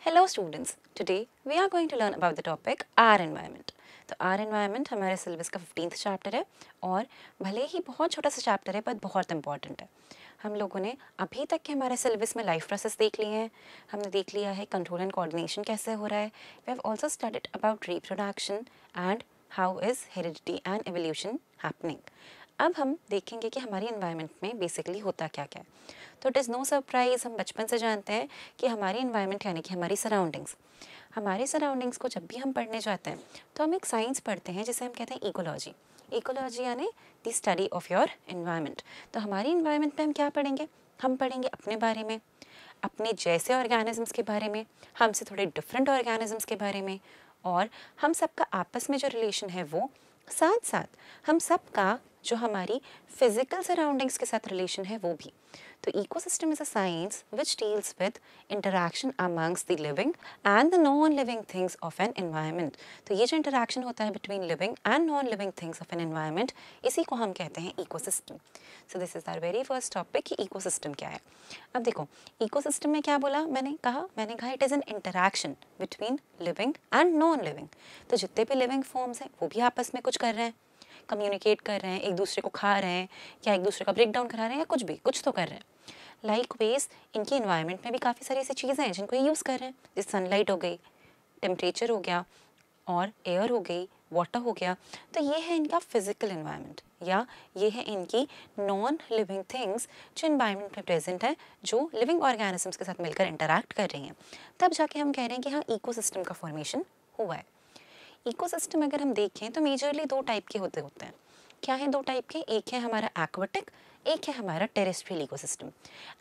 Hello students, today we are going to learn about the topic our environment. तो our environment हमारे syllabus का 15th chapter है और भले ही बहुत छोटा सा चैप्टर है पर बहुत इंपॉर्टेंट है। हम लोगों ने अभी तक के हमारे सिलेबस में लाइफ प्रोसेस देख लिए हैं, हमने देख लिया है कंट्रोल एंड कोऑर्डिनेशन कैसे हो रहा है। We have also studied about reproduction and how is heredity and evolution happening. अब हम देखेंगे कि हमारी इन्वायरमेंट में बेसिकली होता क्या क्या है। तो इट इज़ नो सरप्राइज़, हम बचपन से जानते हैं कि हमारी इन्वायरमेंट यानी कि हमारी सराउंडिंग्स को जब भी हम पढ़ने जाते हैं तो हम एक साइंस पढ़ते हैं जिसे हम कहते हैं इकोलॉजी। इकोलॉजी यानी the study of your environment. तो हमारी इन्वायरमेंट में हम क्या पढ़ेंगे? हम पढ़ेंगे अपने बारे में, अपने जैसे ऑर्गेनिजम्स के बारे में, हमसे थोड़े डिफरेंट ऑर्गेनिजम्स के बारे में, और हम सबका आपस में जो रिलेशन है वो, साथ साथ हम सबका जो हमारी फिजिकल सराउंडिंग्स के साथ रिलेशन है वो भी। तो ecosystem is a science which deals with interaction amongst the living and the non living things of an environment. तो ये जो इंटरैक्शन होता है between living and non living things of an environment, इसी को हम कहते हैं ecosystem. So this is our very first topic कि इकोसिस्टम क्या है। अब देखो, इकोसिस्टम में क्या बोला मैंने कहा it is an interaction between living and non living. तो जितने भी लिविंग फॉर्म्स हैं वो भी आपस में कुछ कर रहे हैं, कम्युनिकेट कर रहे हैं, एक दूसरे को खा रहे हैं या एक दूसरे का ब्रेक डाउन करा रहे हैं या कुछ भी, कुछ तो कर रहे हैं। लाइकवाइज इनकी इन्वायरमेंट में भी काफ़ी सारी ऐसी चीज़ें हैं जिनको ये यूज़ कर रहे हैं, जैसे सनलाइट हो गई, टेम्परेचर हो गया, और एयर हो गई, वाटर हो गया। तो ये है इनका फिजिकल इन्वायरमेंट, या ये है इनकी नॉन लिविंग थिंग्स जो इन्वायरमेंट में प्रेजेंट है, जो लिविंग ऑर्गेनिजम्स के साथ मिलकर इंटरैक्ट कर रही हैं। तब जाके हम कह रहे हैं कि हाँ, इकोसिस्टम का फॉर्मेशन हुआ है। इकोसिस्टम अगर हम देखें तो मेजरली दो टाइप के होते हैं। क्या है दो टाइप के? एक है हमारा एक्वाटिक, एक है हमारा टेरेस्ट्रियल इकोसिस्टम।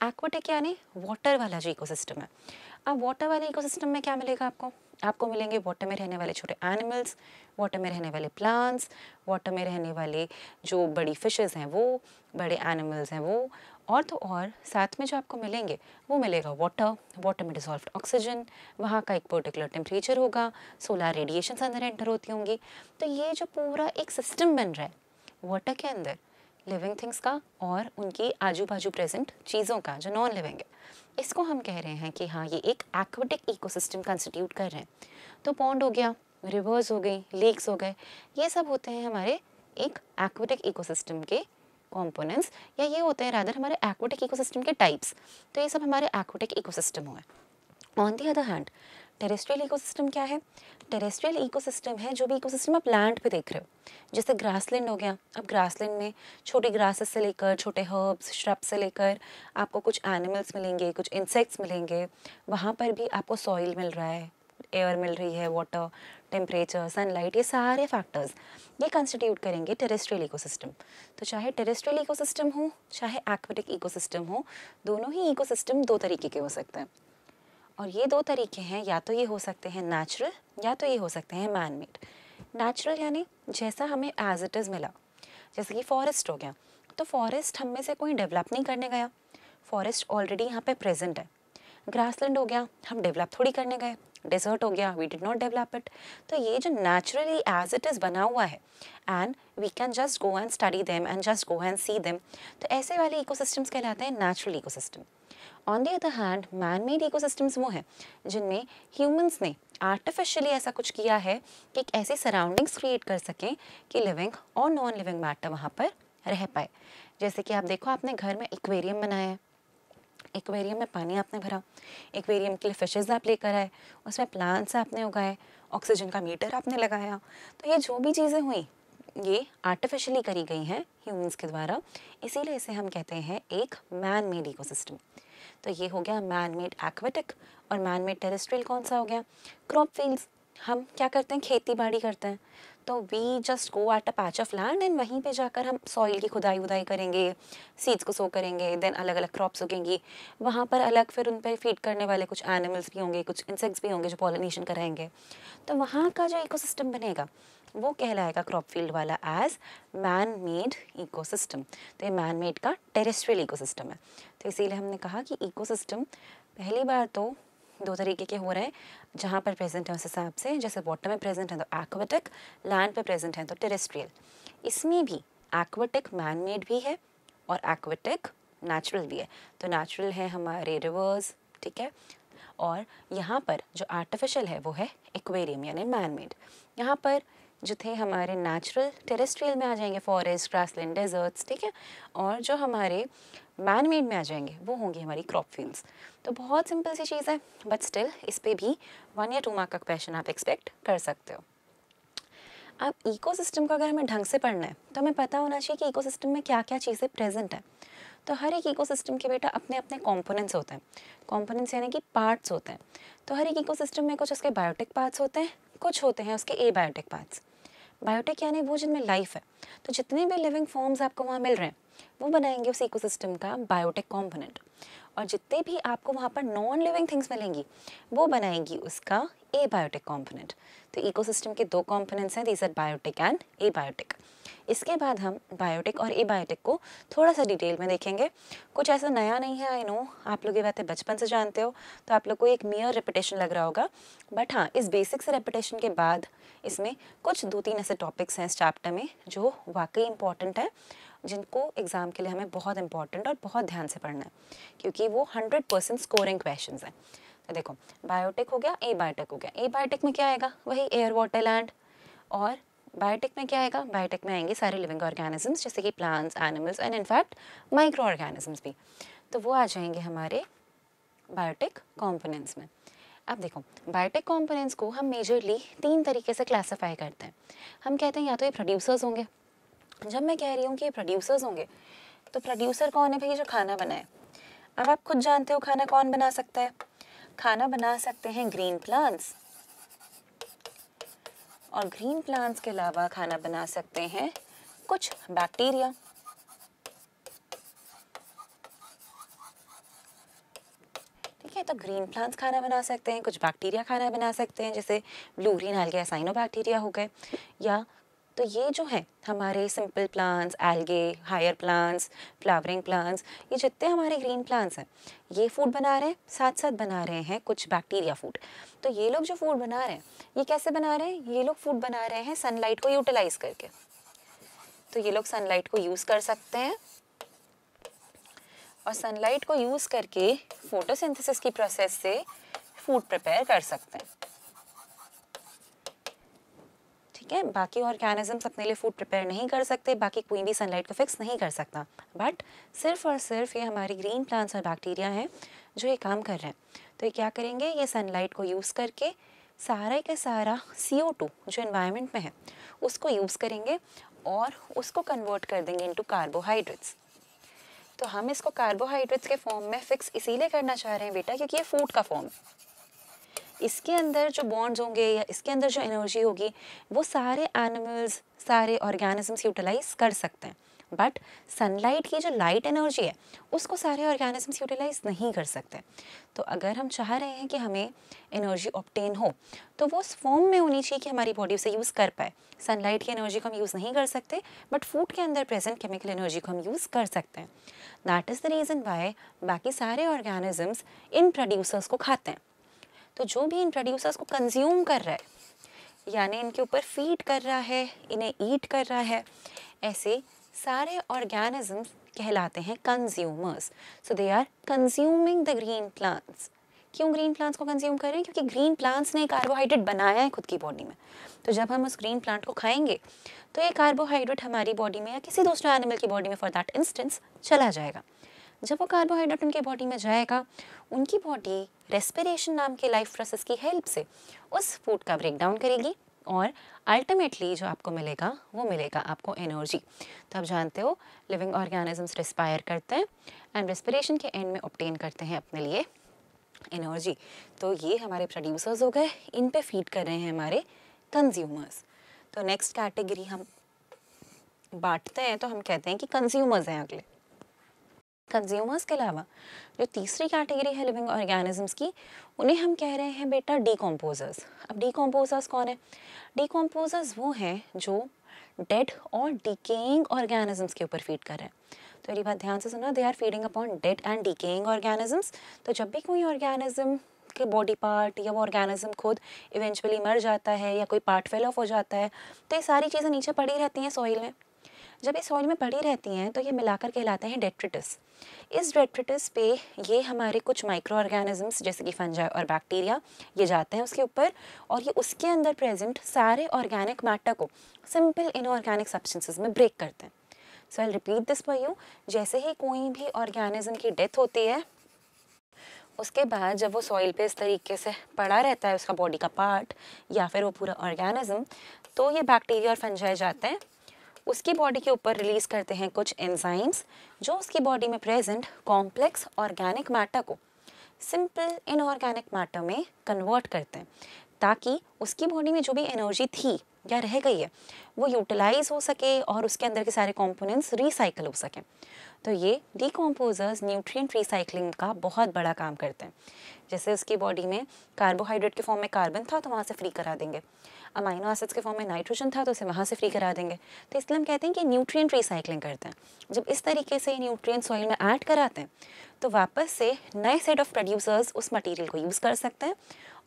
एक्वाटिक यानी वाटर वाला जो इकोसिस्टम है। अब वाटर वाले इकोसिस्टम में क्या मिलेगा आपको मिलेंगे वाटर में रहने वाले छोटे एनिमल्स, वाटर में रहने वाले प्लांट्स, वाटर में रहने वाले जो बड़ी फिशेस हैं वो, बड़े एनिमल्स हैं वो, और तो और साथ में जो आपको मिलेंगे वो मिलेगा वाटर में डिसॉल्व्ड ऑक्सीजन, वहाँ का एक पर्टिकुलर टेम्परेचर होगा, सोलर रेडिएशंस अंदर एंटर होती होंगी। तो ये जो पूरा एक सिस्टम बन रहा है वाटर के अंदर लिविंग थिंग्स का और उनकी आजू बाजू प्रेजेंट चीज़ों का जो नॉन लिविंग है, इसको हम कह रहे हैं कि हाँ, ये एक एक्वाटिक इकोसिस्टम कंस्टिट्यूट कर रहे हैं। तो पॉन्ड हो गया, रिवर्स हो गई, लेक्स हो गए, ये सब होते हैं हमारे एक एक्वाटिक इकोसिस्टम के कंपोनेंट्स, या ये होते हैं रादर हमारे एक्वाटिक इकोसिस्टम के टाइप्स। तो ये सब हमारे एक्वाटिक इकोसिस्टम हुए। On the other hand terrestrial ecosystem क्या है? टेरेस्ट्रियल इकोसिस्टम है जो भी इकोसिस्टम आप लैंड पे देख रहे हो, जैसे ग्रासलैंड हो गया। अब ग्रासलैंड में छोटी ग्रासेस से लेकर छोटे हर्ब्स, श्रब से लेकर आपको कुछ एनिमल्स मिलेंगे, कुछ इंसेक्ट्स मिलेंगे। वहाँ पर भी आपको सॉइल मिल रहा है, एयर मिल रही है, वाटर, टेम्परेचर, सनलाइट, ये सारे फैक्टर्स ये कंस्टिट्यूट करेंगे टेरेस्ट्रियल इकोसिस्टम। तो चाहे टेरेस्ट्रियल इकोसिस्टम हो चाहे एक्वाटिक इकोसिस्टम हो, दोनों ही इकोसिस्टम दो तरीके के हो सकते हैं। और ये दो तरीके हैं, या तो ये हो सकते हैं नेचुरल या तो ये हो सकते हैं मैन मेड। नेचुरल यानी जैसा हमें एज इट इज़ मिला, जैसे कि फॉरेस्ट हो गया, तो फॉरेस्ट हम में से कोई डेवलप नहीं करने गया, फॉरेस्ट ऑलरेडी यहाँ पे प्रेजेंट है। ग्रासलैंड हो गया, हम डेवलप थोड़ी करने गए। डेजर्ट हो गया, we did not develop it. तो ये जो नेचुरली एज इट इज़ बना हुआ है and we can just go and study them and just go and see them, तो ऐसे वाले इकोसिस्टम्स कहलाते हैं natural ecosystem. On the other hand man made ecosystems वो हैं जिनमें ह्यूमंस ने आर्टिफिशियली ऐसा कुछ किया है कि एक ऐसी सराउंडिंग्स क्रिएट कर सकें कि लिविंग और नॉन लिविंग मैटर वहाँ पर रह पाए। जैसे कि आप देखो, आपने घर में एक्वेरियम बनाया है, एक्वेरियम में पानी आपने भरा, एक्वेरियम के लिए फिशेज़ आप लेकर आए, उसमें प्लांट्स आपने उगाए, ऑक्सीजन का मीटर आपने लगाया। तो ये जो भी चीज़ें हुई ये आर्टिफिशियली करी गई हैं ह्यूमंस के द्वारा, इसीलिए इसे हम कहते हैं एक मैन मेड इकोसिस्टम। तो ये हो गया मैन मेड एक्वाटिक। और मैन मेड टेरेस्ट्रियल कौन सा हो गया? Crop fields. हम क्या करते हैं? खेती बाड़ी करते हैं। तो we just go at a patch of land and वहीं पे जाकर हम सॉइल की खुदाई वुदाई करेंगे, सीड्स को सो करेंगे, देन अलग अलग क्रॉप्स उगेंगी। वहाँ पर अलग फिर उन पर फीड करने वाले कुछ एनिमल्स भी होंगे, कुछ इंसेक्ट्स भी होंगे जो पॉलिनेशन कराएंगे। तो वहाँ का जो इकोसिस्टम बनेगा वो कहलाएगा क्रॉप फील्ड वाला एज मैन मेड इकोसिस्टम। तो ये मैन मेड का टेरेस्ट्रियल इकोसिस्टम है। तो इसीलिए हमने कहा कि इकोसिस्टम पहली बार तो दो तरीके के हो रहे हैं, जहाँ पर प्रेजेंट है उस हिसाब से, जैसे वाटर में प्रेजेंट है तो एक्वाटिक, लैंड पे प्रेजेंट है तो टेरेस्ट्रियल। इसमें भी एक्वाटिक मैन मेड भी है और एक्वाटिक नेचुरल भी है। तो नेचुरल है हमारे रिवर्स, ठीक है, और यहाँ पर जो आर्टिफिशियल है वो है एक्वेरियम यानी मैन मेड। यहाँ पर जो थे हमारे नेचुरल टेरेस्ट्रियल में आ जाएंगे फॉरेस्ट, ग्रासलैंड, डेजर्ट्स, ठीक है। और जो हमारे मैन मेड में आ जाएंगे वो होंगी हमारी क्रॉप फील्ड्स। तो बहुत सिंपल सी चीज़ है, बट स्टिल इस पे भी 1 या 2 मार्क का क्वेश्चन आप एक्सपेक्ट कर सकते हो। अब इकोसिस्टम को अगर हमें ढंग से पढ़ना है तो हमें पता होना चाहिए कि इकोसिस्टम में क्या क्या चीज़ें प्रेजेंट है। तो हर एक इकोसिस्टम के बेटा अपने अपने कंपोनेंट्स होते हैं। कंपोनेंट्स यानी कि पार्ट्स होते हैं। तो हर एक इकोसिस्टम में कुछ उसके बायोटिक पार्ट्स होते हैं, कुछ होते हैं उसके एबायोटिक पार्ट्स। बायोटिक यानी वो जिनमें लाइफ है। तो जितने भी लिविंग फॉर्म्स आपको वहाँ मिल रहे हैं वो बनाएंगे उस इकोसिस्टम का बायोटिक कंपोनेंट, और जितने भी आपको वहाँ पर नॉन लिविंग थिंग्स मिलेंगी वो बनाएंगी उसका एबायोटिक कंपोनेंट। तो इकोसिस्टम के 2 कंपोनेंट्स हैं, these are biotic and abiotic. इसके बाद हम बायोटिक और एबायोटिक को थोड़ा सा डिटेल में देखेंगे। कुछ ऐसा नया नहीं है, आई नो आप लोग ये बातें बचपन से जानते हो, तो आप लोग को एक मियर रेपिटेशन लग रहा होगा, बट हाँ इस बेसिक से रेपिटेशन के बाद इसमें कुछ 2-3 ऐसे टॉपिक्स हैं इस चैप्टर में जो वाकई इंपॉर्टेंट है, जिनको एग्ज़ाम के लिए हमें बहुत इंपॉर्टेंट और बहुत ध्यान से पढ़ना है, क्योंकि वो 100% स्कोरिंग क्वेश्चंस हैं। तो देखो, बायोटिक हो गया, एबायोटिक हो गया। एबायोटिक में क्या आएगा, वही एयर, वाटर, लैंड। और बायोटिक में क्या आएगा, बायोटिक में आएंगे सारे लिविंग ऑर्गेनिजम्स जैसे कि plants, animals and in fact micro organisms भी। तो वो आ जाएंगे हमारे बायोटिक कॉम्पोनेंट्स में। अब देखो, बायोटिक कॉम्पोनेंट्स को हम मेजरली 3 तरीके से क्लासीफाई करते हैं। हम कहते हैं या तो ये प्रोड्यूसर्स होंगे। जब मैं कह रही हूँ कि ये प्रोड्यूसर्स होंगे, तो प्रोड्यूसर कौन है भाई, जो खाना बनाए। अब आप खुद जानते हो खाना कौन बना सकता है। खाना बना सकते हैं ग्रीन प्लांट्स, और ग्रीन प्लांट्स के अलावा खाना बना सकते हैं कुछ बैक्टीरिया। ठीक है, तो ग्रीन प्लांट्स खाना बना सकते हैं, कुछ बैक्टीरिया खाना बना सकते हैं, जैसे ब्लू ग्रीन एल्गे साइनोबैक्टीरिया हो गए। या तो ये जो है हमारे simple plants, algae, higher plants, flowering plants, ये जितने हमारे ग्रीन प्लांट्स हैं ये फूड बना रहे हैं, साथ साथ बना रहे हैं कुछ बैक्टीरिया फूड। तो ये लोग जो फूड बना रहे हैं ये कैसे बना रहे हैं, ये लोग फूड बना रहे हैं सनलाइट को यूटिलाइज करके। तो ये लोग सनलाइट को यूज़ कर सकते हैं, और सनलाइट को यूज़ करके फोटोसिंथेसिस की प्रोसेस से फूड प्रिपेयर कर सकते हैं। ठीक है, बाकी ऑर्गेनिजम्स अपने लिए फूड प्रिपेयर नहीं कर सकते, बाकी कोई भी सनलाइट को फिक्स नहीं कर सकता, बट सिर्फ और सिर्फ ये हमारी ग्रीन प्लांट्स और बैक्टीरिया हैं जो ये काम कर रहे हैं। तो ये क्या करेंगे, ये सनलाइट को यूज़ करके सारा का सारा CO2 जो एनवायरनमेंट में है उसको यूज़ करेंगे और उसको कन्वर्ट कर देंगे इनटू कार्बोहाइड्रेट्स। तो हम इसको कार्बोहाइड्रेट्स के फॉर्म में फिक्स इसीलिए करना चाह रहे हैं बेटा, क्योंकि ये फूड का फॉर्म है। इसके अंदर जो बॉन्ड्स होंगे या इसके अंदर जो एनर्जी होगी वो सारे एनिमल्स, सारे ऑर्गेनिजम्स यूटिलाइज कर सकते हैं, बट सनलाइट की जो लाइट एनर्जी है उसको सारे ऑर्गेनिजम्स यूटिलाइज नहीं कर सकते। तो अगर हम चाह रहे हैं कि हमें एनर्जी ऑब्टेन हो तो वो उस फॉर्म में होनी चाहिए कि हमारी बॉडी उसे यूज़ कर पाए। सनलाइट की एनर्जी को हम यूज़ नहीं कर सकते, बट फूड के अंदर प्रेजेंट केमिकल एनर्जी को हम यूज़ कर सकते हैं। That is the reason why बाकी सारे ऑर्गेनिजम्स इन प्रोड्यूसर्स को खाते हैं। तो जो भी इन प्रोड्यूसर्स को कंज्यूम कर रहा है यानी इनके ऊपर फीड कर रहा है, इन्हें ईट कर रहा है, ऐसे सारे ऑर्गेनिजम्स कहलाते हैं consumers. So they are consuming the green plants. क्यों ग्रीन प्लांट्स को कंज्यूम कर रहे हैं, क्योंकि ग्रीन प्लांट्स ने कार्बोहाइड्रेट बनाया है खुद की बॉडी में। तो जब हम उस ग्रीन प्लांट को खाएंगे तो ये कार्बोहाइड्रेट हमारी बॉडी में या किसी दूसरे एनिमल की बॉडी में फॉर दैट इंस्टेंस चला जाएगा। जब वो कार्बोहाइड्रेट उनकी बॉडी में जाएगा, उनकी बॉडी रेस्पिरेशन नाम के लाइफ प्रोसेस की हेल्प से उस फूड का ब्रेक डाउन करेगी, और अल्टीमेटली जो आपको मिलेगा वो मिलेगा आपको एनर्जी। तो आप जानते हो लिविंग ऑर्गेनिजम्स रेस्पायर करते हैं एंड रेस्पिरेशन के एंड में ऑब्टेन करते हैं अपने लिए एनर्जी। तो ये हमारे प्रोड्यूसर्स हो गए, इन पे फीड कर रहे हैं हमारे कंज्यूमर्स। तो नेक्स्ट कैटेगरी हम बांटते हैं तो हम कहते हैं कि कंज्यूमर्स हैं अगले। कंज्यूमर्स के अलावा जो तीसरी कैटेगरी है लिविंग ऑर्गेनिजम्स की, उन्हें हम कह रहे हैं बेटा डीकम्पोजर्स। अब डीकम्पोजर्स कौन है, डीकम्पोजर्स वो हैं जो डेड और डिकेइंग ऑर्गेनिजम्स के ऊपर फीड कर रहे हैं। तो ये बात ध्यान से सुना, they are feeding upon dead and decaying organisms. तो जब भी कोई ऑर्गेनिज्म के बॉडी पार्ट या वो ऑर्गेनिज्म खुद इवेंचुअली मर जाता है या कोई पार्ट फेल ऑफ हो जाता है, तो ये सारी चीज़ें नीचे पड़ी रहती हैं सॉइल में। जब ये सॉइल में पड़ी रहती हैं तो ये मिलाकर कहलाते हैं डेट्रिटस। इस डेट्रिटस पे ये हमारे कुछ माइक्रो ऑर्गेनिजम्स जैसे कि फंजाई और बैक्टीरिया ये जाते हैं उसके ऊपर, और ये उसके अंदर प्रेजेंट सारे ऑर्गेनिक मैटर को सिंपल इनऑर्गेनिक सब्सटेंसेस में ब्रेक करते हैं। So I repeat this for you. जैसे ही कोई भी ऑर्गेनिज्म की डेथ होती है, उसके बाद जब वो सॉइल पे इस तरीके से पड़ा रहता है उसका बॉडी का पार्ट या फिर वो पूरा ऑर्गेनिज्म, तो ये बैक्टीरिया और फंजाई जाते हैं, उसकी बॉडी के ऊपर रिलीज करते हैं कुछ एंजाइम्स जो उसकी बॉडी में प्रेजेंट कॉम्प्लेक्स ऑर्गेनिक मैटर को सिंपल इनऑर्गेनिक मैटर में कन्वर्ट करते हैं, ताकि उसकी बॉडी में जो भी एनर्जी थी या रह गई है वो यूटिलाइज हो सके और उसके अंदर के सारे कंपोनेंट्स रिसाइकल हो सकें। तो ये डिकम्पोजर्स न्यूट्रिएंट रिसाइकलिंग का बहुत बड़ा काम करते हैं। जैसे उसकी बॉडी में कार्बोहाइड्रेट के फॉर्म में कार्बन था तो वहाँ से फ्री करा देंगे, अमाइनो एसिड्स के फॉर्म में नाइट्रोजन था तो उसे वहाँ से फ्री करा देंगे। तो इसलिए हम कहते हैं कि न्यूट्रिएंट रिसाइकलिंग करते हैं। जब इस तरीके से न्यूट्रिएंट सॉइल में ऐड कराते हैं तो वापस से नए सेट ऑफ प्रोड्यूसर्स उस मटेरियल को यूज़ कर सकते हैं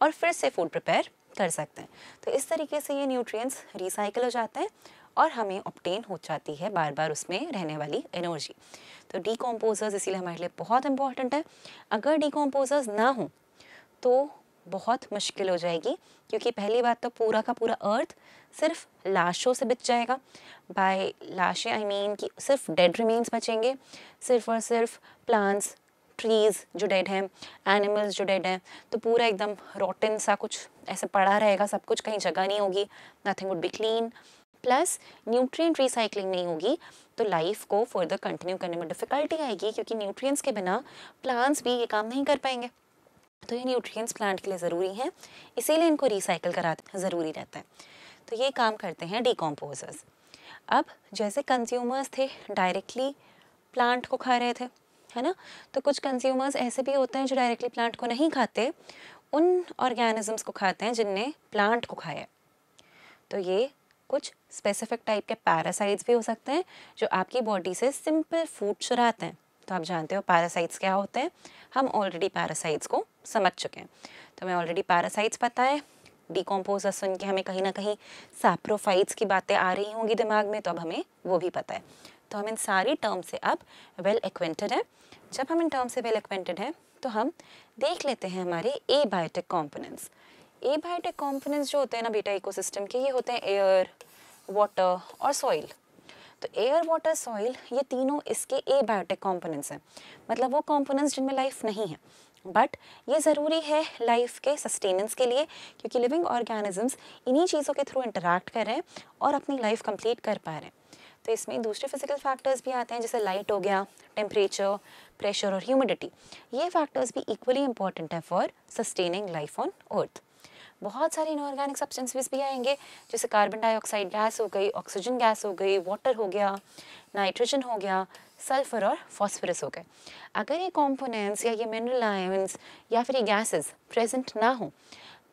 और फिर से फूड प्रिपेयर कर सकते हैं। तो इस तरीके से ये न्यूट्रिएंट्स रिसाइकल हो जाते हैं और हमें ऑब्टेन हो जाती है बार बार उसमें रहने वाली एनर्जी। तो डिकम्पोजर्स इसीलिए हमारे लिए बहुत इंपॉर्टेंट है। अगर डिकम्पोजर्स ना हो तो बहुत मुश्किल हो जाएगी, क्योंकि पहली बात तो पूरा का पूरा अर्थ सिर्फ लाशों से बच जाएगा। बाय लाशें आई मीन कि सिर्फ डेड रिमेन्स बचेंगे, सिर्फ और सिर्फ प्लांट्स, ट्रीज़ जो डेड हैं, एनिमल्स जो डेड हैं, तो पूरा एकदम रोटन सा कुछ ऐसे पड़ा रहेगा, सब कुछ, कहीं जगह नहीं होगी, nothing would be clean. Plus nutrient recycling नहीं होगी तो लाइफ को फर्दर कंटिन्यू करने में डिफ़िकल्टी आएगी, क्योंकि न्यूट्रिएंट्स के बिना प्लांट्स भी ये काम नहीं कर पाएंगे। तो ये न्यूट्रिएंट्स प्लांट के लिए ज़रूरी हैं, इसीलिए इनको रिसाइकिल कराना ज़रूरी रहता है। तो ये काम करते हैं डिकम्पोजर्स। अब जैसे कंज्यूमर्स थे डायरेक्टली प्लांट को खा रहे थे, है ना, तो कुछ कंज्यूमर्स ऐसे भी होते हैं जो डायरेक्टली प्लांट को नहीं खाते, उन ऑर्गेनिजम्स को खाते हैं जिनने प्लांट को खाया। तो ये कुछ स्पेसिफिक टाइप के पैरासाइट्स भी हो सकते हैं जो आपकी बॉडी से सिंपल फूड चुराते हैं। तो आप जानते हो पैरासाइट्स क्या होते हैं, हम ऑलरेडी पैरासाइट्स को समझ चुके हैं। तो हमें ऑलरेडी पैरासाइट्स पता है। डिकम्पोजर सुन के हमें कहीं ना कहीं सैप्रोफाइट्स की बातें आ रही होंगी दिमाग में, तो अब हमें वो भी पता है। तो हम इन सारी टर्म से अब वेल एक्वेंटेड हैं। जब हम इन टर्म से वेल एक्वेंटेड हैं तो हम देख लेते हैं हमारे एबायोटिक कॉम्पोनेंट्स। एबायोटिक कॉम्पोनेंट्स जो होते हैं ना बेटा इकोसिस्टम के, ये होते हैं एयर, वाटर और सॉइल। तो एयर, वाटर, सॉइल ये तीनों इसके एबायोटिक कॉम्पोनेंट्स हैं, मतलब वो कॉम्पोनेंट्स जिनमें लाइफ नहीं है, बट ये ज़रूरी है लाइफ के सस्टेनेंस के लिए, क्योंकि लिविंग ऑर्गेनिजम्स इन्हीं चीज़ों के थ्रू इंटरैक्ट कर रहे हैं और अपनी लाइफ कंप्लीट कर पा रहे हैं। तो इसमें दूसरे फिजिकल फैक्टर्स भी आते हैं, जैसे लाइट हो गया, टेम्परेचर, प्रेशर और ह्यूमिडिटी। ये फैक्टर्स भी इक्वली इंपॉर्टेंट है for sustaining life on earth. बहुत सारे इनऑर्गेनिक सब्सटेंसेस भी आएंगे, जैसे कार्बन डाइऑक्साइड गैस हो गई, ऑक्सीजन गैस हो गई, वाटर हो गया, नाइट्रोजन हो गया, सल्फर और फॉस्फोरस हो गए। अगर ये कंपोनेंट्स या ये मिनरल आयंस या फिर ये गैसेस प्रेजेंट ना हो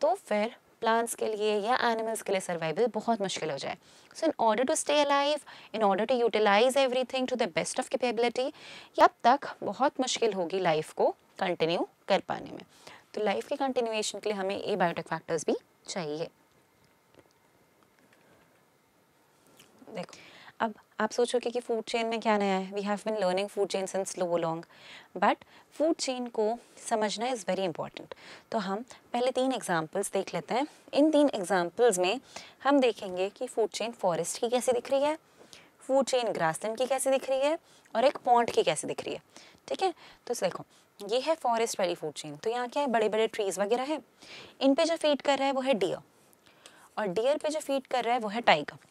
तो फिर प्लांट्स के लिए या एनिमल्स के लिए सर्वाइवल बहुत मुश्किल हो जाए। So in order to stay alive, in order to utilise everything to the best of capability, तब तक बहुत मुश्किल होगी लाइफ को कंटिन्यू कर पाने में। तो लाइफ के कंटिन्यूएशन के लिए हमें एबायोटिक फैक्टर्स भी चाहिए। देखो, अब आप सोचोगे कि फूड चेन में क्या नया है। We have been learning food chain since lo long, but food chain को समझना इज़ वेरी इंपॉर्टेंट। तो हम पहले 3 एग्जांपल्स देख लेते हैं। इन 3 एग्जांपल्स में हम देखेंगे कि फूड चेन फॉरेस्ट की कैसे दिख रही है, फूड चेन ग्रासलैंड की कैसे दिख रही है और एक पॉन्ड की कैसे दिख रही है। ठीक है, तो देखो ये है फॉरेस्ट वाली फूड चेन। तो यहाँ क्या है, बड़े बड़े ट्रीज़ वगैरह है, इन पे जो फीड कर रहा है वो है डियर, और डियर पे जो फीड कर रहा है वो है टाइगर।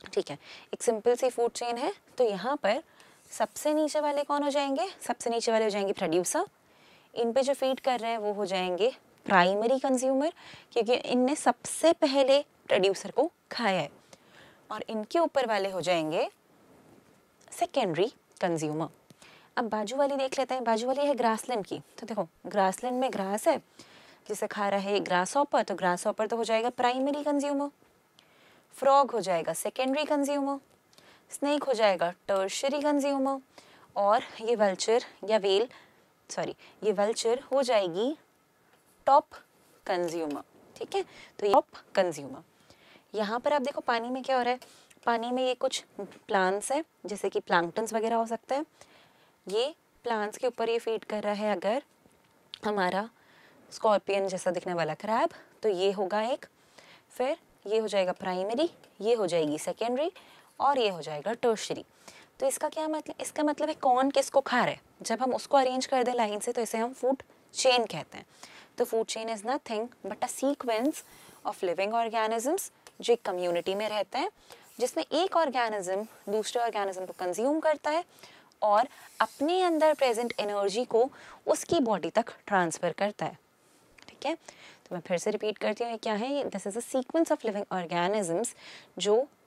ठीक है, एक सिंपल सी फूड चेन है। तो यहाँ पर सबसे नीचे वाले कौन हो जाएंगे, सबसे नीचे वाले हो जाएंगे प्रोड्यूसर, इन पे जो फीड कर रहे हैं वो हो जाएंगे प्राइमरी कंज्यूमर, क्योंकि इनने सबसे पहले प्रोड्यूसर को खाया है, और इनके ऊपर वाले हो जाएंगे सेकेंडरी कंज्यूमर। अब बाजू वाली देख लेते हैं, बाजू वाली है ग्रासलैंड की। तो देखो ग्रासलैंड में ग्रास है जिसे खा रहा है ग्रास हॉपर, तो ग्रास हॉपर तो हो जाएगा प्राइमरी कंज्यूमर, फ्रॉग हो जाएगा सेकेंडरी कंज्यूमर, स्नेक हो जाएगा टर्शियरी कंज्यूमर, और ये वल्चर या वेल ये वल्चर हो जाएगी टॉप कंज्यूमर। ठीक है, तो टॉप कंज्यूमर। यहाँ पर आप देखो पानी में क्या हो रहा है, पानी में ये कुछ प्लांट्स है, जैसे कि प्लैंक्टन्स वगैरह हो सकते हैं। ये प्लांट्स के ऊपर ये फीड कर रहा है अगर हमारा स्कॉर्पियन जैसा दिखने वाला क्रैब, तो ये होगा एक। फिर ये हो जाएगा प्राइमरी, ये हो जाएगी सेकेंडरी, और ये हो जाएगा टर्शरी। तो इसका क्या मतलब, इसका मतलब है कौन किसको खा रहा है। जब हम उसको अरेंज कर दें लाइन से तो इसे हम फूड चेन कहते हैं। तो food chain is nothing but a sequence of living organisms जो एक कम्युनिटी में रहते हैं, जिसमें एक ऑर्गेनिज्म दूसरे ऑर्गेनिज्म को कंज्यूम करता है और अपने अंदर प्रेजेंट एनर्जी को उसकी बॉडी तक ट्रांसफ़र करता है। ठीक है, तो मैं फिर से रिपीट करती हूँ, क्या है, this is a sequence of living organisms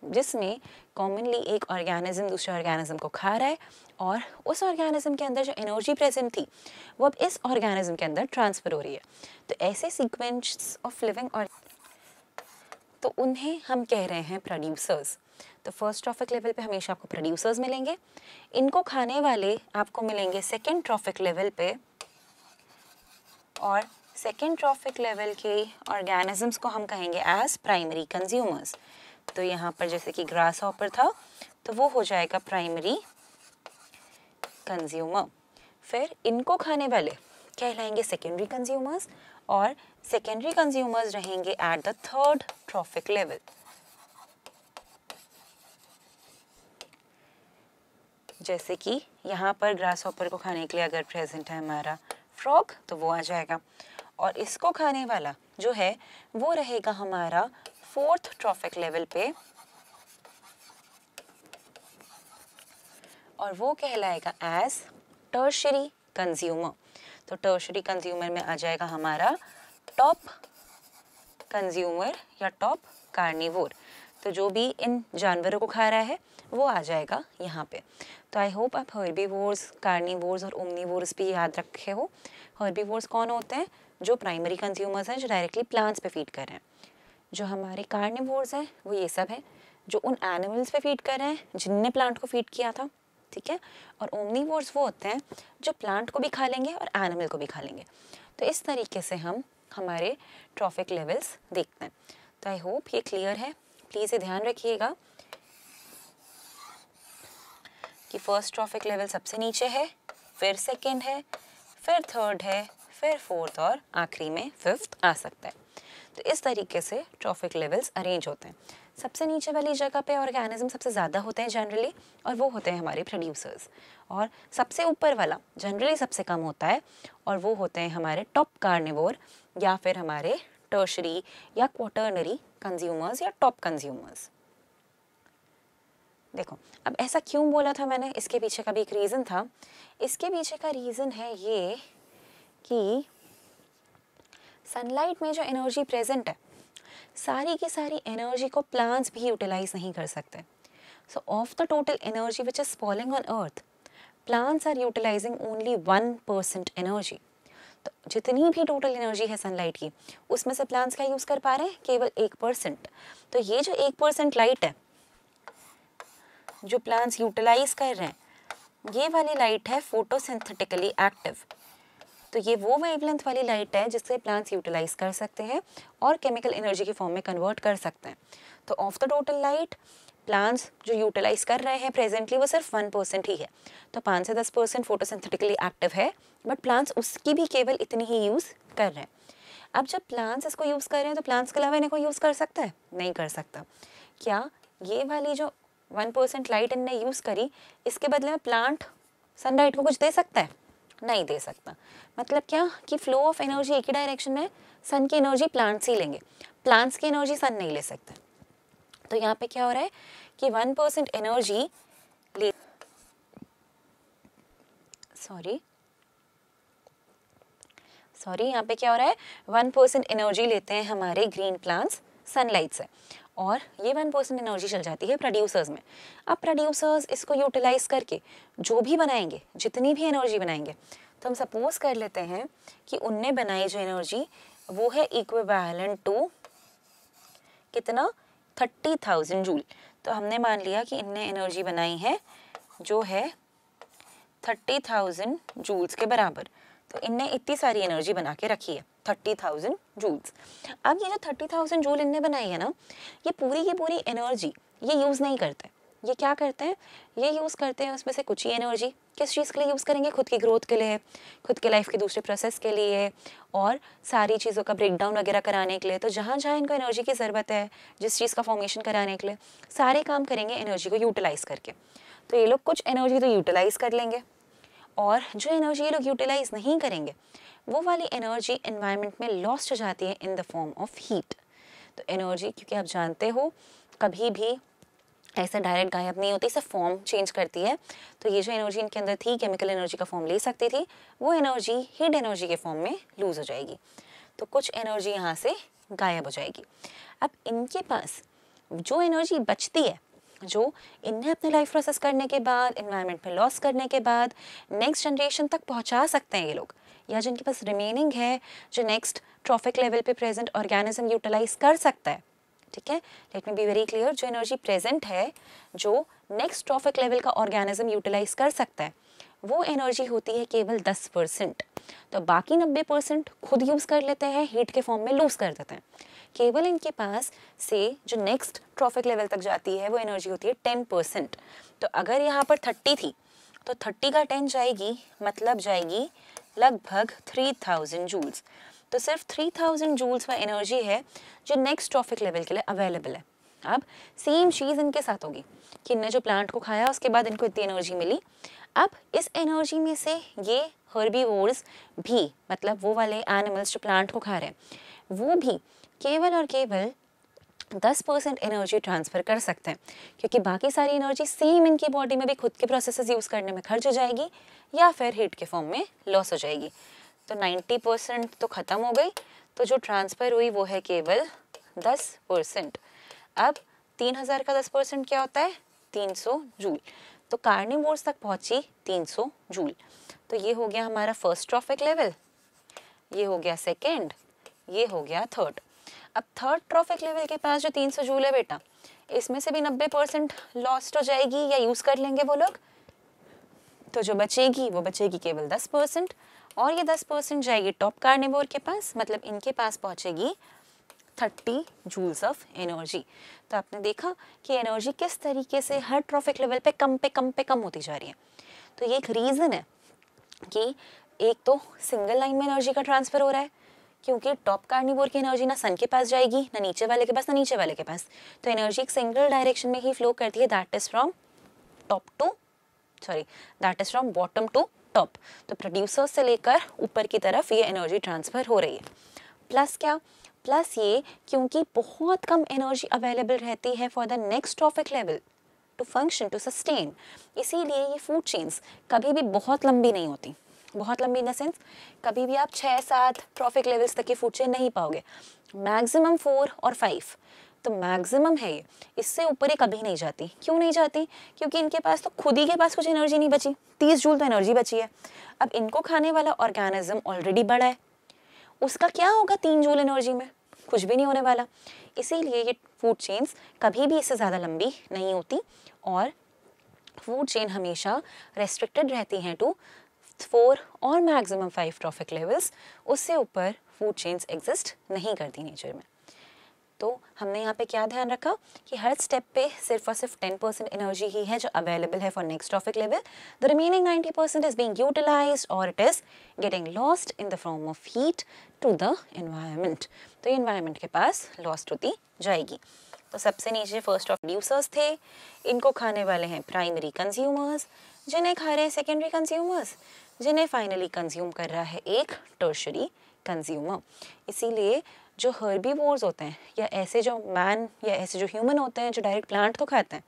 जिसमें कॉमनली एक ऑर्गेनिज्म दूसरे ऑर्गेनिज्म को खा रहा है और उस ऑर्गेनिज्म के अंदर जो एनर्जी प्रेजेंट थी वो अब इस ऑर्गेनिज्म के अंदर ट्रांसफ़र हो रही है। तो ऐसे सीक्वेंस ऑफ लिविंग तो उन्हें हम कह रहे हैं प्रोड्यूसर्स। तो फर्स्ट ट्रॉफिक लेवल पे हमेशा आपको प्रोड्यूसर्स मिलेंगे, इनको खाने वाले आपको मिलेंगे सेकेंड ट्रॉफिक लेवल पे, और सेकेंड ट्रॉफिक लेवल के ऑर्गेनिजम्स को हम कहेंगे एज प्राइमरी कंज्यूमर्स। तो यहाँ पर जैसे कि ग्रास हॉपर था तो वो हो जाएगा प्राइमरी कंज्यूमर। फिर इनको खाने वाले कहलाएंगे सेकेंडरी कंज्यूमर्स, और सेकेंडरी कंज्यूमर्स रहेंगे at the third trophic level. जैसे कि यहाँ पर ग्रास हॉपर को खाने के लिए अगर प्रेजेंट है हमारा फ्रॉग तो वो आ जाएगा, और इसको खाने वाला जो है वो रहेगा हमारा फोर्थ ट्रॉफिक लेवल पे, और वो कहलाएगा एज टर्शरी कंज्यूमर। तो टर्शरी कंज्यूमर में आ जाएगा हमारा टॉप कंज्यूमर या टॉप कार्निवोर। तो जो भी इन जानवरों को खा रहा है वो आ जाएगा यहाँ पे। तो आई होप आप हर्बीवोर्स, कार्निवोर्स और ओमनीवोर्स भी याद रखे हो। हर्बीवोर्स कौन होते हैं, जो प्राइमरी कंज्यूमर्स हैं जो डायरेक्टली प्लांट्स पे फीड कर रहे हैं। जो हमारे कार्निवोर्स हैं वो ये सब हैं जो उन एनिमल्स पे फीड कर रहे हैं जिनने प्लांट को फीड किया था। ठीक है, और ओमनीवोर्स वो होते हैं जो प्लांट को भी खा लेंगे और एनिमल को भी खा लेंगे। तो इस तरीके से हम हमारे ट्रॉफिक लेवल्स देखते हैं। तो आई होप ये क्लियर है। प्लीज़ ये ध्यान रखिएगा कि फर्स्ट ट्रॉफिक लेवल सबसे नीचे है, फिर सेकेंड है, फिर थर्ड है, फिर फोर्थ और आखिरी में फिफ्थ आ सकता है। तो इस तरीके से ट्रॉफिक लेवल्स अरेंज होते हैं। सबसे नीचे वाली जगह पे ऑर्गेनिज्म सबसे ज़्यादा होते हैं जनरली, और वो होते हैं हमारे प्रोड्यूसर्स। और सबसे ऊपर वाला जनरली सबसे कम होता है, और वो होते हैं हमारे टॉप कार्निवोर या फिर हमारे टर्शरी या क्वाटर्नरी कंज्यूमर्स या टॉप कंज्यूमर्स। देखो, अब ऐसा क्यों बोला था मैंने, इसके पीछे का भी एक रीज़न था। इसके पीछे का रीज़न है ये कि सनलाइट में जो एनर्जी प्रेजेंट है सारी की सारी एनर्जी को प्लांट्स भी यूटिलाइज नहीं कर सकते। So of the total energy which is falling on earth, plants are utilising only 1% energy. तो जितनी भी टोटल एनर्जी है सनलाइट की उसमें से प्लांट्स क्या यूज़ कर पा रहे हैं, केवल 1%। तो ये जो 1% लाइट है जो प्लांट्स यूटिलाइज कर रहे हैं, ये वाली लाइट है फोटोसिंथेटिकली एक्टिव। तो ये वो वेवलेंथ वाली लाइट है जिससे प्लांट्स यूटिलाइज कर सकते हैं और केमिकल एनर्जी के फॉर्म में कन्वर्ट कर सकते हैं। तो of the total light plants जो यूटिलाइज कर रहे हैं प्रेजेंटली वो सिर्फ 1% ही है। तो 5 से 10% फोटोसिंथेटिकली एक्टिव है, बट प्लांट्स उसकी भी केवल इतनी ही यूज़ कर रहे हैं। अब जब प्लांट्स इसको यूज़ कर रहे हैं तो प्लांट्स के अलावा इन्हें कोई यूज़ कर सकता है, नहीं कर सकता। क्या ये वाली जो 1% लाइट इनने यूज़ करी, इसके बदले में प्लांट सनलाइट को कुछ दे सकता है, नहीं दे सकता। मतलब क्या कि फ्लो ऑफ एनर्जी एक ही डायरेक्शन में, सन की एनर्जी प्लांट्स ही लेंगे, प्लांट्स की एनर्जी सन नहीं ले सकते। तो यहाँ पे क्या हो रहा है कि 1% एनर्जी ले सॉरी यहाँ पे क्या हो रहा है, 1% एनर्जी लेते हैं हमारे ग्रीन प्लांट्स सनलाइट से, और ये 1% एनर्जी चल जाती है प्रोड्यूसर्स में। अब प्रोड्यूसर्स इसको यूटिलाइज करके जो भी बनाएंगे, जितनी भी एनर्जी बनाएंगे, तो हम सपोज कर लेते हैं कि उनने बनाई जो एनर्जी वो है इक्विवेलेंट टू कितना, 30,000 जूल। तो हमने मान लिया कि इनने एनर्जी बनाई है जो है 30,000 जूल्स के बराबर। तो इनने इतनी सारी एनर्जी बना के रखी है 30,000 जूल्स। अब ये जो 30,000 जूल इनने बनाई है ना, ये पूरी की पूरी एनर्जी ये यूज़ नहीं करते। ये क्या करते हैं, ये यूज़ करते हैं उसमें से कुछ ही एनर्जी किस चीज़ के लिए यूज़ करेंगे, खुद की ग्रोथ के लिए, खुद के लाइफ के दूसरे प्रोसेस के लिए और सारी चीज़ों का ब्रेकडाउन वगैरह कराने के लिए। तो जहाँ जहाँ इनको एनर्जी की ज़रूरत है, जिस चीज़ का फॉर्मेशन कराने के लिए, सारे काम करेंगे एनर्जी को यूटिलाइज़ करके। तो ये लोग कुछ एनर्जी तो यूटिलाइज़ कर लेंगे और जो एनर्जी ये लोग यूटिलाइज़ नहीं करेंगे वो वाली एनर्जी एनवायरनमेंट में लॉस्ट हो जाती है इन द फॉर्म ऑफ हीट। तो एनर्जी, क्योंकि आप जानते हो कभी भी ऐसा डायरेक्ट गायब नहीं होती, सिर्फ फॉर्म चेंज करती है। तो ये जो एनर्जी इनके अंदर थी, केमिकल एनर्जी का फॉर्म ले सकती थी, वो एनर्जी हीट एनर्जी के फॉर्म में लूज़ हो जाएगी। तो कुछ एनर्जी यहाँ से गायब हो जाएगी। अब इनके पास जो एनर्जी बचती है, जो इन्हें अपने लाइफ प्रोसेस करने के बाद, एनवायरनमेंट में लॉस करने के बाद नेक्स्ट जनरेशन तक पहुँचा सकते हैं ये लोग, या जिनके पास रिमेनिंग है, जो नेक्स्ट ट्रॉफिक लेवल पे प्रेजेंट ऑर्गेनिज्म यूटिलाइज कर सकता है। ठीक है, let me be very clear, जो एनर्जी प्रेजेंट है, जो नेक्स्ट ट्रॉफिक लेवल का ऑर्गेनिज्म यूटिलाइज कर सकता है, वो एनर्जी होती है केवल 10%। तो बाकी 90% खुद यूज़ कर लेते हैं, हीट के फॉर्म में लूज़ कर देते हैं। केवल इनके पास से जो नेक्स्ट ट्रॉफिक लेवल तक जाती है वो एनर्जी होती है 10%। तो अगर यहाँ पर 30 थी तो 30 का 10 जाएगी, मतलब जाएगी लगभग 3000 जूल्स। तो सिर्फ 3000 जूल्स वह एनर्जी है जो नेक्स्ट ट्रॉफिक लेवल के लिए अवेलेबल है। अब सेम चीज़ इनके साथ होगी कि इनने जो प्लांट को खाया उसके बाद इनको इतनी एनर्जी मिली। अब इस एनर्जी में से ये हर्बीवोर्स भी, मतलब वो वाले एनिमल्स जो प्लांट को खा रहे हैं, वो भी केवल और केवल 10% एनर्जी ट्रांसफ़र कर सकते हैं, क्योंकि बाकी सारी एनर्जी सेम इनकी बॉडी में भी खुद के प्रोसेसेस यूज़ करने में खर्च हो जाएगी या फिर हीट के फॉर्म में लॉस हो जाएगी। तो 90% तो ख़त्म हो गई, तो जो ट्रांसफ़र हुई वो है केवल 10%। अब 3000 का 10% क्या होता है, 300 जूल। तो कार्निवोर्स तक पहुँची 300 जूल। तो ये हो गया हमारा फर्स्ट ट्रॉफिक लेवल, ये हो गया सेकेंड, ये हो गया थर्ड। अब थर्ड ट्रॉफिक लेवल के पास जो 300 जूल है बेटा, इसमें से भी 90% लॉस्ट हो जाएगी या यूज़ कर लेंगे वो लोग। तो जो बचेगी वो बचेगी केवल 10%, और ये 10% जाएगी टॉप कार्निवोर के पास, मतलब इनके पास पहुँचेगी 30 जूल्स ऑफ एनर्जी। तो आपने देखा कि एनर्जी किस तरीके से हर ट्रॉफिक लेवल पे कम होती जा रही है। तो ये एक रीज़न है कि एक तो सिंगल लाइन में एनर्जी का ट्रांसफ़र हो रहा है, क्योंकि टॉप कार्निवोर की एनर्जी ना सन के पास जाएगी, ना नीचे वाले के पास, ना नीचे वाले के पास। तो एनर्जी एक सिंगल डायरेक्शन में ही फ्लो करती है, that is from bottom to top. तो प्रोड्यूसर से लेकर ऊपर की तरफ ये एनर्जी ट्रांसफ़र हो रही है। प्लस क्या, प्लस ये क्योंकि बहुत कम एनर्जी अवेलेबल रहती है for the next trophic level to function, to sustain, इसीलिए ये फूड चेन्स कभी भी बहुत लंबी नहीं होती। बहुत लंबी इन द सेंस, कभी भी आप 6-7 ट्रॉफिक लेवल्स तक की फूड चेन नहीं पाओगे, मैक्सिमम 4 और 5 तो मैक्सिमम है ये, इससे ऊपर ही कभी नहीं जाती। क्यों नहीं जाती, क्योंकि इनके पास तो खुद ही के पास कुछ एनर्जी नहीं बची, 30 जूल तो एनर्जी बची है। अब इनको खाने वाला ऑर्गेनिज्म ऑलरेडी बड़ा है, उसका क्या होगा 3 जूल एनर्जी में, कुछ भी नहीं होने वाला। इसीलिए ये फूड चेन्स कभी भी इससे ज़्यादा लंबी नहीं होती और फूड चेन हमेशा रेस्ट्रिक्टेड रहती हैं टू 4 और मैक्सिमम 5 ट्रॉफिक लेवल्स। उससे ऊपर फूड चेन्स एग्जिस्ट नहीं करती नेचर में। तो हमने यहाँ पे क्या ध्यान रखा कि हर स्टेप पे सिर्फ और सिर्फ 10% एनर्जी ही है जो अवेलेबल है for next trophic level. The remaining 90% is being utilised और it is getting lost in the form of heat to the environment. तो ये एनवायरनमेंट के पास लॉस्ट होती जाएगी। तो सबसे नीचे फर्स्ट ऑफ प्रोड्यूसर्स थे, इनको खाने वाले हैं प्राइमरी कंज्यूमर्स, जिन्हें खा रहे हैं सेकेंडरी कंज्यूमर्स, जिन्हें फाइनली कंज्यूम कर रहा है एक टर्शरी कंज्यूमर। इसीलिए जो हर्बीवोर्स होते हैं या ऐसे जो मैन या ऐसे जो ह्यूमन होते हैं जो डायरेक्ट प्लांट को खाते हैं,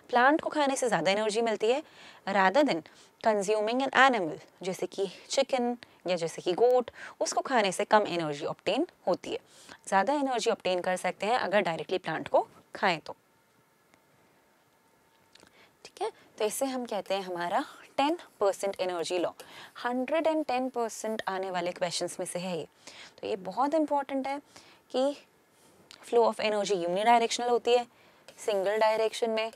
प्लांट को खाने से ज़्यादा एनर्जी मिलती है rather than consuming an animal, जैसे कि चिकन या जैसे कि गोट, उसको खाने से कम एनर्जी ऑब्टेन होती है। ज़्यादा एनर्जी ऑब्टेन कर सकते हैं अगर डायरेक्टली प्लांट को खाएं तो। ठीक है, तो इसे हम कहते हैं हमारा 10% एनर्जी लॉ। 110% आने वाले क्वेश्चंस में से है ये। तो ये बहुत इंपॉर्टेंट है कि फ्लो ऑफ एनर्जी यूनिडायरेक्शनल होती है, सिंगल डायरेक्शन में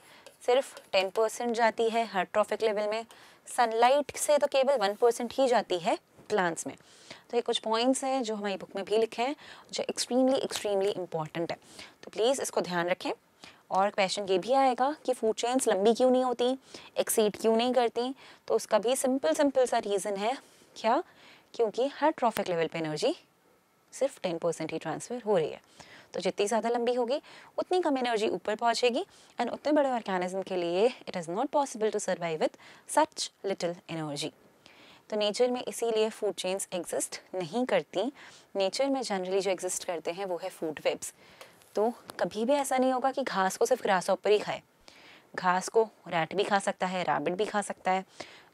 सिर्फ 10% जाती है हर ट्रॉफिक लेवल में। सनलाइट से तो केवल 1% ही जाती है प्लांट्स में। तो ये कुछ पॉइंट्स हैं जो हमारी बुक में भी लिखे हैं जो एक्सट्रीमली इंपॉर्टेंट है, तो प्लीज़ इसको ध्यान रखें और क्वेश्चन ये भी आएगा कि फूड चेन्स लंबी क्यों नहीं होती, एक्सीड क्यों नहीं करती, तो उसका भी सिंपल सा रीज़न है क्या, क्योंकि हर ट्रॉफिक लेवल पे एनर्जी सिर्फ 10% ही ट्रांसफ़र हो रही है। तो जितनी ज़्यादा लंबी होगी उतनी कम एनर्जी ऊपर पहुंचेगी एंड उतने बड़े ऑर्गेनिज्म के लिए it is not possible to survive with such little energy. तो नेचर में इसीलिए फूड चेन्स एग्जिस्ट नहीं करती। नेचर में जनरली जो एग्जिस्ट करते हैं वो है फूड वेब्स। तो कभी भी ऐसा नहीं होगा कि घास को सिर्फ ग्रास ऊपर ही खाए, घास को रैट भी खा सकता है, रैबिट भी खा सकता है,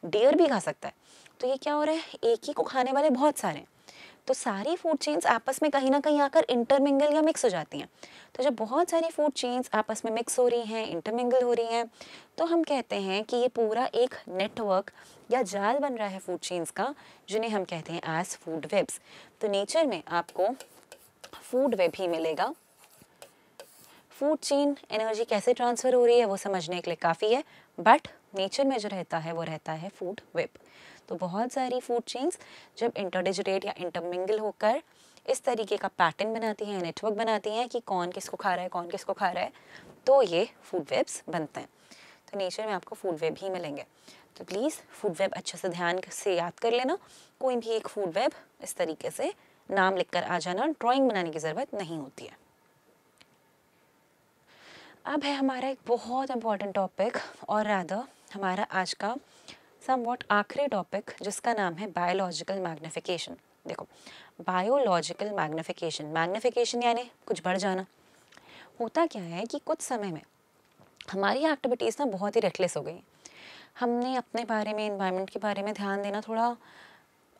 डियर भी खा सकता है। तो ये क्या हो रहा है, एक ही को खाने वाले बहुत सारे हैं। तो सारी फूड चेन्स आपस में कहीं ना कहीं आकर इंटरमिंगल या मिक्स हो जाती हैं। तो जब बहुत सारी फूड चेन्स आपस में मिक्स हो रही हैं, इंटरमिंगल हो रही हैं, तो हम कहते हैं कि ये पूरा एक नेटवर्क या जाल बन रहा है फूड चेन्स का, जिन्हें हम कहते हैं एज फूड वेब्स। तो नेचर में आपको फूड वेब ही मिलेगा। फूड चेन एनर्जी कैसे ट्रांसफ़र हो रही है वो समझने के लिए काफ़ी है, बट नेचर में जो रहता है वो रहता है फूड वेब। तो बहुत सारी फूड चेन्स जब इंटरडिजिटेट या इंटरमिंगल होकर इस तरीके का पैटर्न बनाती हैं, नेटवर्क बनाती हैं कि कौन किसको खा रहा है, कौन किसको खा रहा है, तो ये फूड वेब्स बनते हैं। तो नेचर में आपको फूड वेब ही मिलेंगे। तो प्लीज़ फूड वेब अच्छे से ध्यान से याद कर लेना। कोई भी एक फूड वेब इस तरीके से नाम लिखकर आ जाना, ड्राइंग बनाने की ज़रूरत नहीं होती है। अब है हमारा एक बहुत इम्पॉर्टेंट टॉपिक, और रादर हमारा आज का समवॉट आखिरी टॉपिक, जिसका नाम है बायोलॉजिकल मैग्निफिकेशन। देखो, बायोलॉजिकल मैग्निफिकेशन, मैग्निफिकेशन यानी कुछ बढ़ जाना। होता क्या है कि कुछ समय में हमारी एक्टिविटीज़ ना बहुत ही रेकलेस हो गई। हमने अपने बारे में, इन्वायरमेंट के बारे में ध्यान देना थोड़ा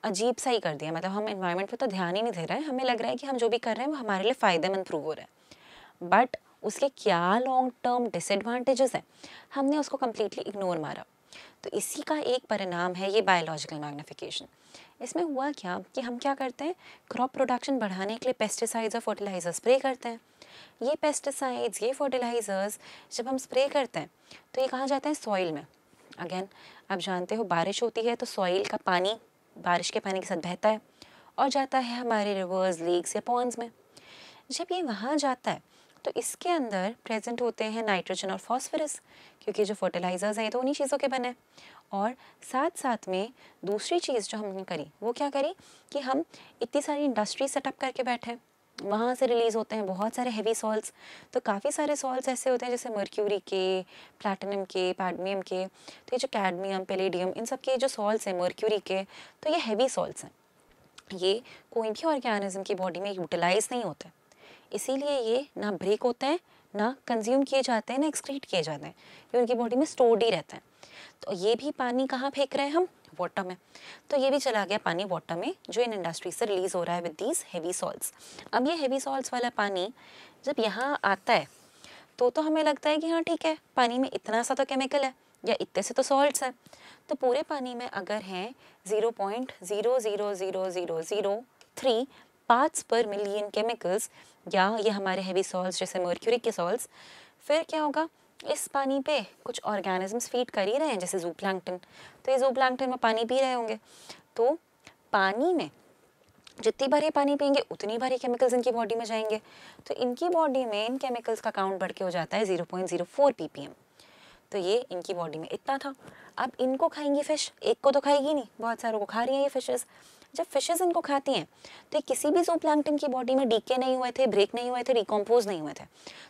अजीब सा ही कर दिया। मतलब हम इन्वायरमेंट पे तो ध्यान ही नहीं दे रहे हैं, हमें लग रहा है कि हम जो भी कर रहे हैं वो हमारे लिए फ़ायदेमंद प्रूव हो रहा है, बट उसके क्या लॉन्ग टर्म डिसएडवांटेजेस हैं, हमने उसको कम्प्लीटली इग्नोर मारा। तो इसी का एक परिणाम है ये बायोलॉजिकल मैग्निफिकेशन। इसमें हुआ क्या कि हम क्या करते हैं, क्रॉप प्रोडक्शन बढ़ाने के लिए पेस्टिसाइड्स और फर्टिलाइजर्स स्प्रे करते हैं। ये पेस्टिसाइड्स, ये फर्टिलाइजर्स जब हम स्प्रे करते हैं तो ये कहाँ जाते हैं, सॉइल में। अगेन आप जानते हो बारिश होती है तो सॉइल का पानी बारिश के पानी के साथ बहता है और जाता है हमारे रिवर्स, लेक्स या पॉन्ड्स में। जब ये वहाँ जाता है तो इसके अंदर प्रेजेंट होते हैं नाइट्रोजन और फॉस्फोरस, क्योंकि जो फर्टिलाइजर्स हैं तो उन्हीं चीज़ों के बने। और साथ साथ में दूसरी चीज़ जो हमने करी वो क्या करी कि हम इतनी सारी इंडस्ट्री सेटअप करके बैठे, वहाँ से रिलीज़ होते हैं बहुत सारे हेवी सॉल्ट्स। तो काफ़ी सारे सॉल्ट्स ऐसे होते हैं जैसे मर्क्यूरी के, प्लैटिनम के, पैडमियम के। तो ये जो कैडमियम, पैलेडियम, इन सब के जो सॉल्ट्स हैं मर्क्यूरी के, तो ये हेवी सॉल्ट्स हैं। ये कोई भी ऑर्गेनिज्म की बॉडी में यूटिलाइज नहीं होते, इसीलिए ये ना ब्रेक होते हैं, ना कंज्यूम किए जाते हैं, ना एक्सक्रीट किए जाते हैं, ये उनकी बॉडी में स्टोर्ड ही रहते हैं। तो ये भी पानी कहाँ फेंक रहे हैं हम, वाटर में। तो ये भी चला गया पानी वाटर में, जो इन इंडस्ट्री से रिलीज़ हो रहा है विद दीज हेवी सॉल्ट्स। अब ये हेवी सॉल्ट्स वाला पानी जब यहाँ आता है तो हमें लगता है कि हाँ ठीक है, पानी में इतना सा तो केमिकल है या इतने से तो सॉल्ट्स हैं। तो पूरे पानी में अगर हैं 0.0000003 पार्ट्स पर मिलियन केमिकल्स, या ये हमारे हेवी सॉल्ट्स जैसे मर्क्यूरी के सॉल्ट्स, फिर क्या होगा, इस पानी पे कुछ ऑर्गेनिजम्स फीड कर ही रहे हैं जैसे ज़ूप्लैंक्टन। तो ये ज़ूप्लैंक्टन में पानी पी रहे होंगे, तो पानी में जितनी बार ये पानी पियेंगे उतनी बार ये केमिकल्स इनकी बॉडी में जाएंगे। तो इनकी बॉडी में इन केमिकल्स का काउंट बढ़ के हो जाता है 0.04 ppm। तो ये इनकी बॉडी में इतना था। अब इनको खाएंगी फिश, एक को तो खाएगी नहीं, बहुत सारों को खा रही हैं ये फिशेस। जब फिशेस इनको खाती हैं तो ये किसी भी ज़ूप्लैंक्टन की बॉडी में डीके नहीं हुए थे, ब्रेक नहीं हुए थे, डिकम्पोज नहीं हुए थे।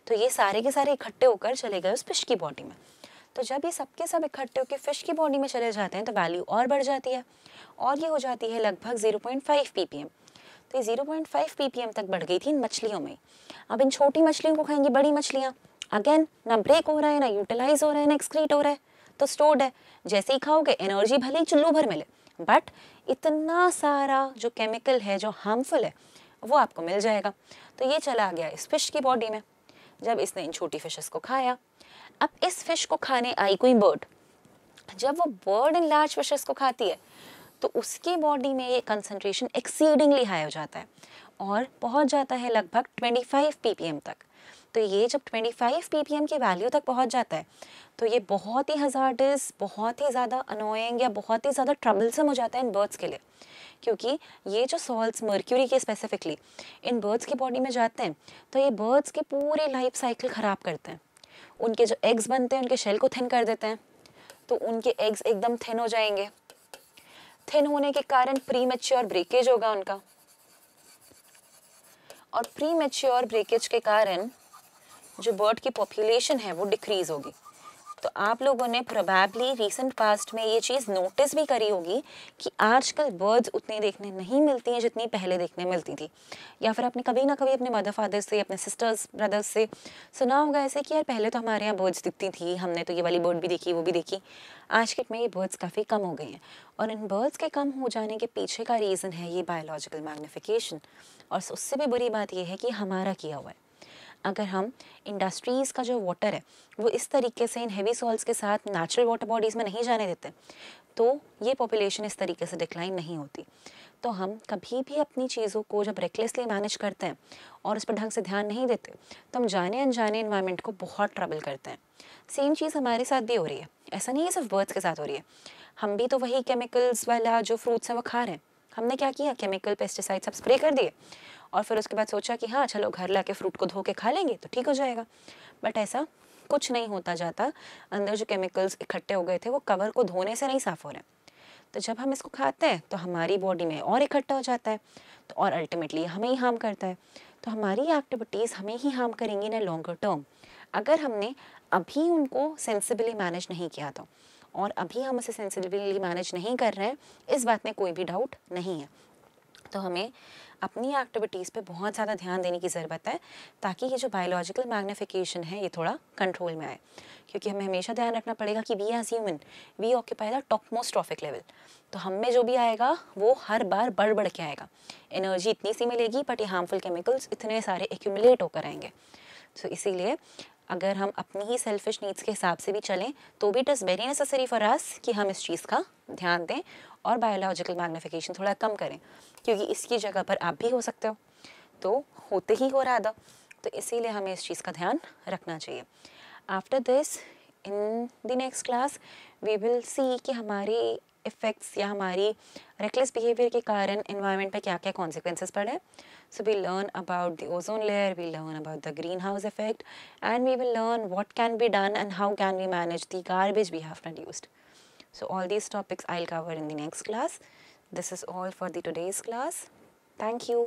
तो ये सारे के सारे इकट्ठे होकर चले गए उस फिश की बॉडी में। तो जब ये सबके सब इकट्ठे होकर फिश की बॉडी में चले जाते हैं तो वैल्यू और बढ़ जाती है, और ये हो जाती है लगभग 0.5 ppm। तो ये 0.5 ppm तक बढ़ गई थी इन मछलियों में। अब इन छोटी मछलियों को खाएंगी बड़ी मछलियाँ, अगेन ना ब्रेक हो रहा है, ना यूटिलाइज हो रहा है, ना एक्सक्रीट हो रहा है, तो स्टोर्ड है। जैसे ही खाओगे एनर्जी भले ही चुल्लू भर मिले, बट इतना सारा जो केमिकल है जो हार्मफुल है वो आपको मिल जाएगा। तो ये चला गया इस फिश की बॉडी में। जब इसने इन छोटी फिशेस को खाया, अब इस फिश को खाने आई कोई बर्ड। जब वो बर्ड इन लार्ज फिशेस को खाती है तो उसकी बॉडी में ये कंसंट्रेशन एक्सीडिंगली हाई हो जाता है और पहुंच जाता है लगभग 25 ppm तक। तो ये जब 25 ppm की वैल्यू तक पहुंच जाता है तो ये बहुत ही हज़ार्डस, बहुत ही ज़्यादा अनोइंग या बहुत ही ज़्यादा ट्रबलसम हो जाता है इन बर्ड्स के लिए, क्योंकि ये जो सॉल्ट्स मर्क्यूरी के स्पेसिफिकली इन बर्ड्स की बॉडी में जाते हैं तो ये बर्ड्स की पूरी लाइफ साइकिल ख़राब करते हैं। उनके जो एग्स बनते हैं उनके शेल को थिन कर देते हैं, तो उनके एग्स एकदम थिन हो जाएंगे। थिन होने के कारण प्री मैच्योर ब्रेकेज होगा उनका, और प्री मैच्योर ब्रेकेज के कारण जो बर्ड की पॉपुलेशन है वो डिक्रीज होगी। तो आप लोगों ने प्रोबेबली रिसेंट पास्ट में ये चीज़ नोटिस भी करी होगी कि आजकल बर्ड्स उतनी देखने नहीं मिलती हैं जितनी पहले देखने मिलती थी, या फिर आपने कभी ना कभी अपने मदर फादर से, अपने सिस्टर्स ब्रदर्स से सुना होगा ऐसे कि यार पहले तो हमारे यहाँ बर्ड्स दिखती थी, हमने तो ये वाली बर्ड भी देखी, वो भी देखी। आज के में ये बर्ड्स काफ़ी कम हो गई हैं, और इन बर्ड्स के कम हो जाने के पीछे का रीज़न है ये बायोलॉजिकल मैग्निफिकेशन। और उससे भी बुरी बात ये है कि हमारा किया हुआ है। अगर हम इंडस्ट्रीज़ का जो वाटर है वो इस तरीके से इन हेवी सॉल्ट्स के साथ नेचुरल वाटर बॉडीज़ में नहीं जाने देते, तो ये पॉपुलेशन इस तरीके से डिक्लाइन नहीं होती। तो हम कभी भी अपनी चीज़ों को जब रेकलेसली मैनेज करते हैं और उस पर ढंग से ध्यान नहीं देते, तो हम जाने अनजाने इन्वायरमेंट को बहुत ट्रबल करते हैं। सेम चीज़ हमारे साथ भी हो रही है, ऐसा नहीं है सिर्फ बर्ड्स के साथ हो रही है। हम भी तो वही केमिकल्स वाला जो फ्रूट्स हैं वो खा रहे हैं। हमने क्या किया, केमिकल पेस्टिसाइड सब स्प्रे कर दिए, और फिर उसके बाद सोचा कि हाँ चलो घर लाके फ्रूट को धो के खा लेंगे तो ठीक हो जाएगा। बट ऐसा कुछ नहीं होता जाता। अंदर जो केमिकल्स इकट्ठे हो गए थे वो कवर को धोने से नहीं साफ़ हो रहे हैं। तो जब हम इसको खाते हैं तो हमारी बॉडी में और इकट्ठा हो जाता है, तो और अल्टीमेटली हमें ही हार्म करता है। तो हमारी एक्टिविटीज़ हमें ही हार्म करेंगी ना लॉन्गर टर्म, अगर हमने अभी उनको सेंसिबली मैनेज नहीं किया तो। और अभी हम उसे सेंसिबली मैनेज नहीं कर रहे हैं, इस बात में कोई भी डाउट नहीं है। तो हमें अपनी एक्टिविटीज़ पे बहुत ज़्यादा ध्यान देने की ज़रूरत है, ताकि ये जो बायोलॉजिकल मैग्निफिकेशन है ये थोड़ा कंट्रोल में आए। क्योंकि हमें हमेशा ध्यान रखना पड़ेगा कि we as human we occupy the top most trophic level. तो हम में जो भी आएगा वो हर बार बढ़ बढ़ के आएगा। एनर्जी इतनी सी मिलेगी, बट ये हार्मफुल केमिकल्स इतने सारे एक्यूमुलेट होकर आएंगे। तो इसीलिए अगर हम अपनी ही सेल्फिश नीड्स के हिसाब से भी चलें तो भी it is very necessary for us कि हम इस चीज़ का ध्यान दें और बायोलॉजिकल मैग्निफिकेशन थोड़ा कम करें, क्योंकि इसकी जगह पर आप भी हो सकते हो, तो होते ही हो रहा था। तो इसीलिए हमें इस चीज़ का ध्यान रखना चाहिए। After this in the next class we will see कि हमारे इफ़ेक्ट्स या हमारी रेकलेस बिहेवियर के कारण एनवायरनमेंट पे क्या क्या कॉन्सिक्वेंसेस पड़े। So we'll learn about the ozone layer, we'll learn about the greenhouse effect, and we will learn what can be done and how can we manage the garbage we have produced. So all these topics I'll cover in the next class. This is all for the today's class. Thank you.